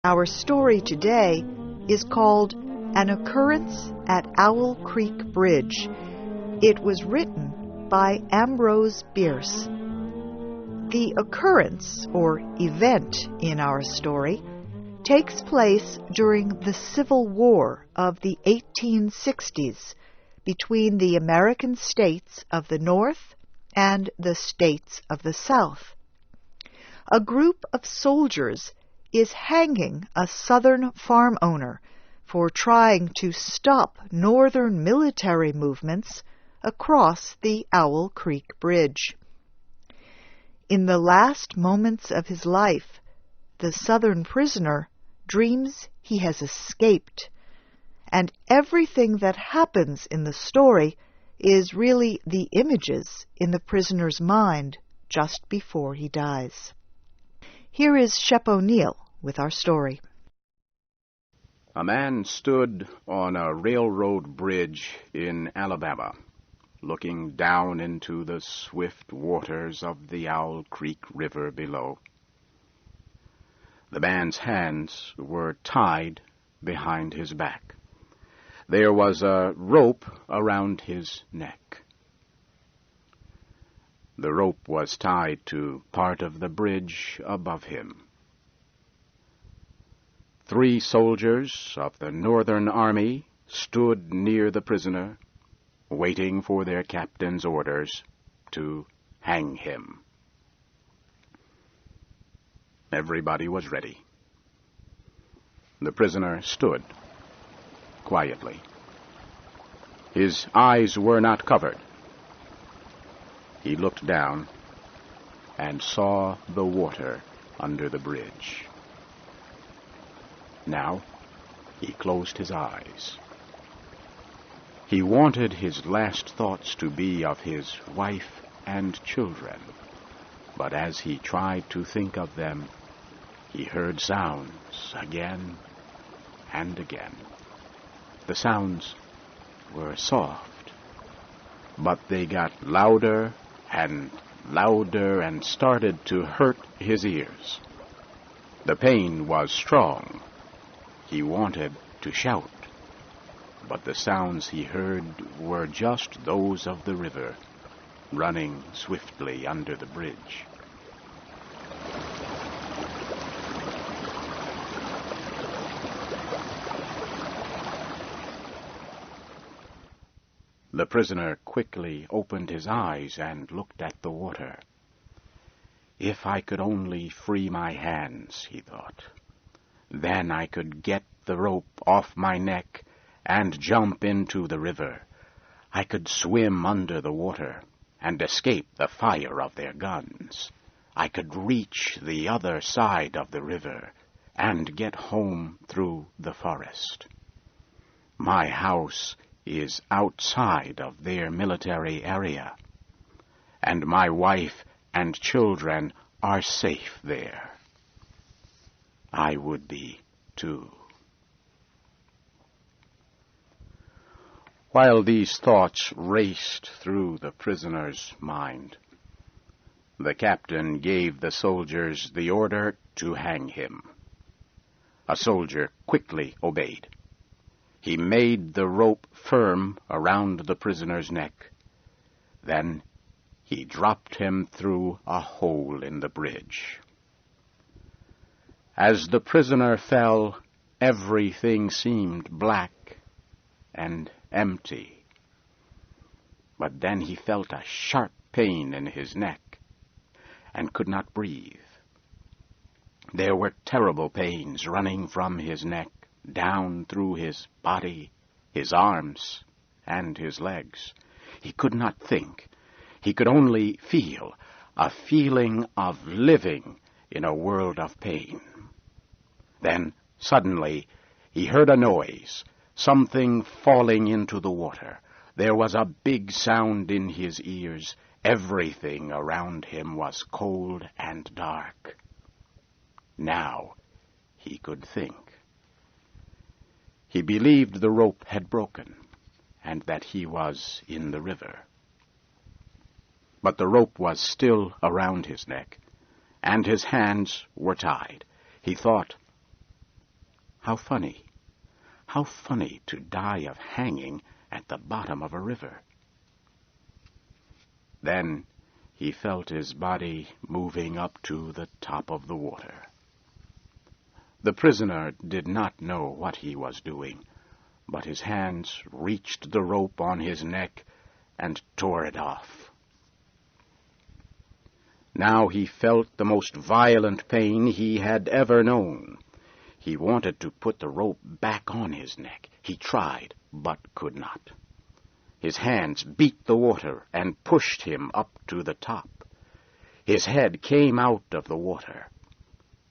Our story today is called An Occurrence at Owl Creek Bridge. It was written by Ambrose Bierce. The occurrence, or event, in our story takes place during the Civil War of the 1860s between the American states of the North and the states of the South. A group of soldiers is hanging a Southern farm owner for trying to stop Northern military movements across the Owl Creek Bridge. In the last moments of his life, the Southern prisoner dreams he has escaped, and everything that happens in the story is really the images in the prisoner's mind just before he dies. Here is Shep O'Neill with our story. A man stood on a railroad bridge in Alabama, looking down into the swift waters of the Owl Creek River below. The man's hands were tied behind his back. There was a rope around his neck. The rope was tied to part of the bridge above him. 3 soldiers of the Northern Army stood near the prisoner, waiting for their captain's orders to hang him. Everybody was ready. The prisoner stood quietly. His eyes were not covered. He looked down and saw the water under the bridge. Now he closed his eyes. He wanted his last thoughts to be of his wife and children, but as he tried to think of them, he heard sounds again and again. The sounds were soft, but they got louder and louder and started to hurt his ears. The pain was strong. He wanted to shout, but the sounds he heard were just those of the river running swiftly under the bridge. The prisoner quickly opened his eyes and looked at the water. If I could only free my hands, he thought. Then I could get the rope off my neck and jump into the river. I could swim under the water and escape the fire of their guns. I could reach the other side of the river and get home through the forest. My house is outside of their military area, and my wife and children are safe there. I would be, too. While these thoughts raced through the prisoner's mind, the captain gave the soldiers the order to hang him. A soldier quickly obeyed. He made the rope firm around the prisoner's neck. Then he dropped him through a hole in the bridge. As the prisoner fell, everything seemed black and empty. But then he felt a sharp pain in his neck and could not breathe. There were terrible pains running from his neck down through his body, his arms, and his legs. He could not think. He could only feel a feeling of living in a world of pain. Then, suddenly, he heard a noise, something falling into the water. There was a big sound in his ears. Everything around him was cold and dark. Now he could think. He believed the rope had broken, and that he was in the river. But the rope was still around his neck, and his hands were tied. He thought, How funny. How funny to die of hanging at the bottom of a river. Then he felt his body moving up to the top of the water. The prisoner did not know what he was doing, but his hands reached the rope on his neck and tore it off. Now he felt the most violent pain he had ever known. He wanted to put the rope back on his neck. He tried, but could not. His hands beat the water and pushed him up to the top. His head came out of the water.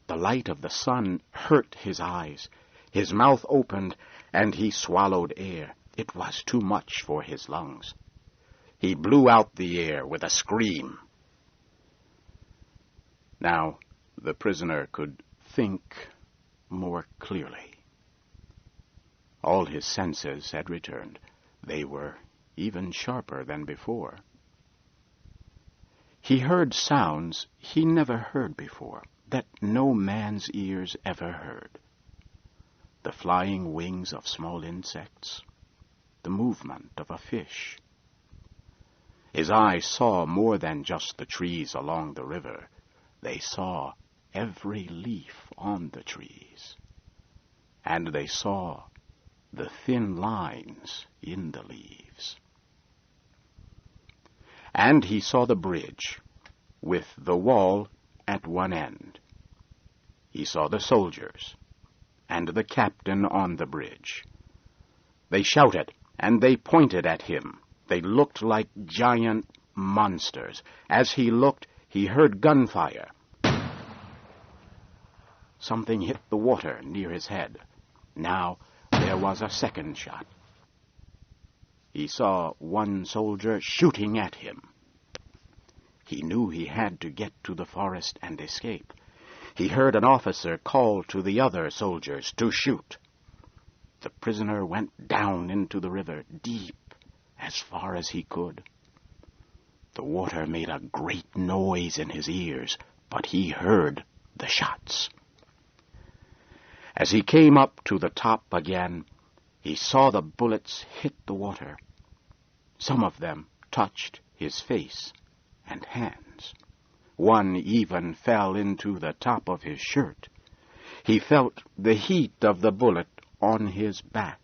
The light of the sun hurt his eyes. His mouth opened, and he swallowed air. It was too much for his lungs. He blew out the air with a scream. Now the prisoner could think more clearly. All his senses had returned. They were even sharper than before. He heard sounds he never heard before, that no man's ears ever heard. The flying wings of small insects, the movement of a fish. His eyes saw more than just the trees along the river. They saw every leaf on the trees, and they saw the thin lines in the leaves. And he saw the bridge, with the wall at one end. He saw the soldiers, and the captain on the bridge. They shouted, and they pointed at him. They looked like giant monsters. As he looked, he heard gunfire. Something hit the water near his head. Now there was a second shot. He saw one soldier shooting at him. He knew he had to get to the forest and escape. He heard an officer call to the other soldiers to shoot. The prisoner went down into the river, deep, as far as he could. The water made a great noise in his ears, but he heard the shots. As he came up to the top again, he saw the bullets hit the water. Some of them touched his face and hands. One even fell into the top of his shirt. He felt the heat of the bullet on his back.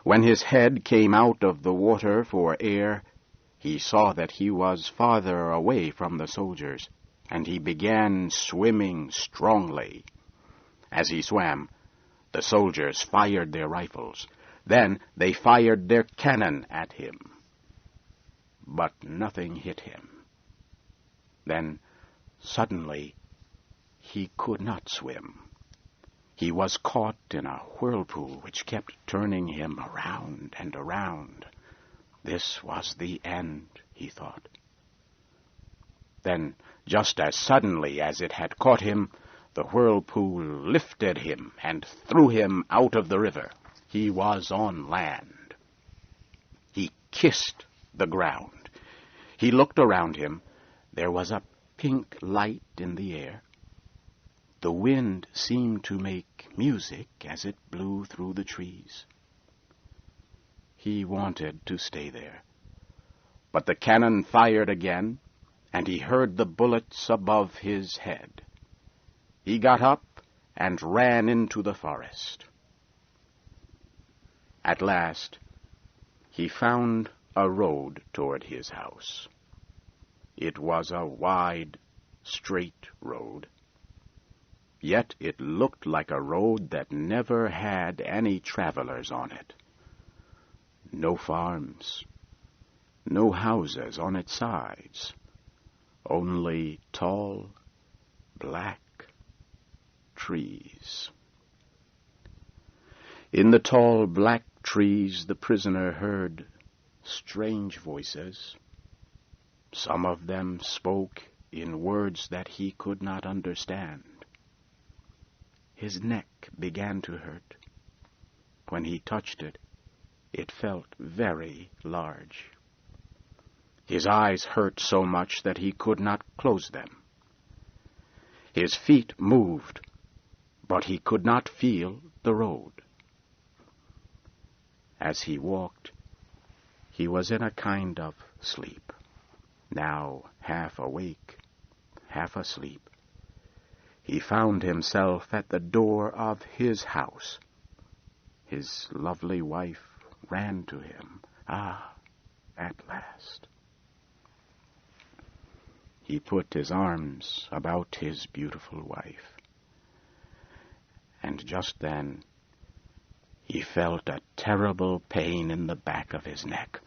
When his head came out of the water for air, he saw that he was farther away from the soldiers, and he began swimming strongly. As he swam, the soldiers fired their rifles. Then they fired their cannon at him. But nothing hit him. Then, suddenly, he could not swim. He was caught in a whirlpool which kept turning him around and around. This was the end, he thought. Then, just as suddenly as it had caught him, the whirlpool lifted him and threw him out of the river. He was on land. He kissed the ground. He looked around him. There was a pink light in the air. The wind seemed to make music as it blew through the trees. He wanted to stay there. But the cannon fired again, and he heard the bullets above his head. He got up and ran into the forest. At last, he found a road toward his house. It was a wide, straight road. Yet it looked like a road that never had any travelers on it. No farms, no houses on its sides, only tall, black trees. In the tall, black trees the prisoner heard strange voices. Some of them spoke in words that he could not understand. His neck began to hurt. When he touched it, it felt very large. His eyes hurt so much that he could not close them. His feet moved, but he could not feel the road. As he walked, he was in a kind of sleep, now half awake, half asleep. He found himself at the door of his house. His lovely wife ran to him. Ah, at last. He put his arms about his beautiful wife. And just then, he felt a terrible pain in the back of his neck.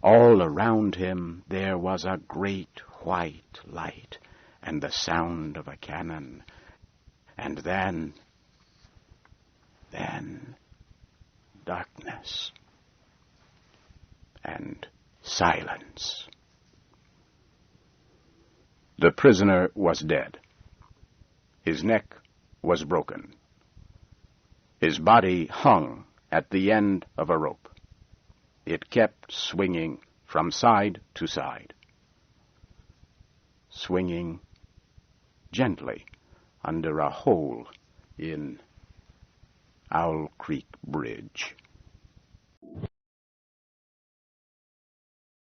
All around him there was a great white light and the sound of a cannon. And then darkness and silence. The prisoner was dead. His neck was broken. His body hung at the end of a rope. It kept swinging from side to side, swinging gently under a hole in Owl Creek Bridge.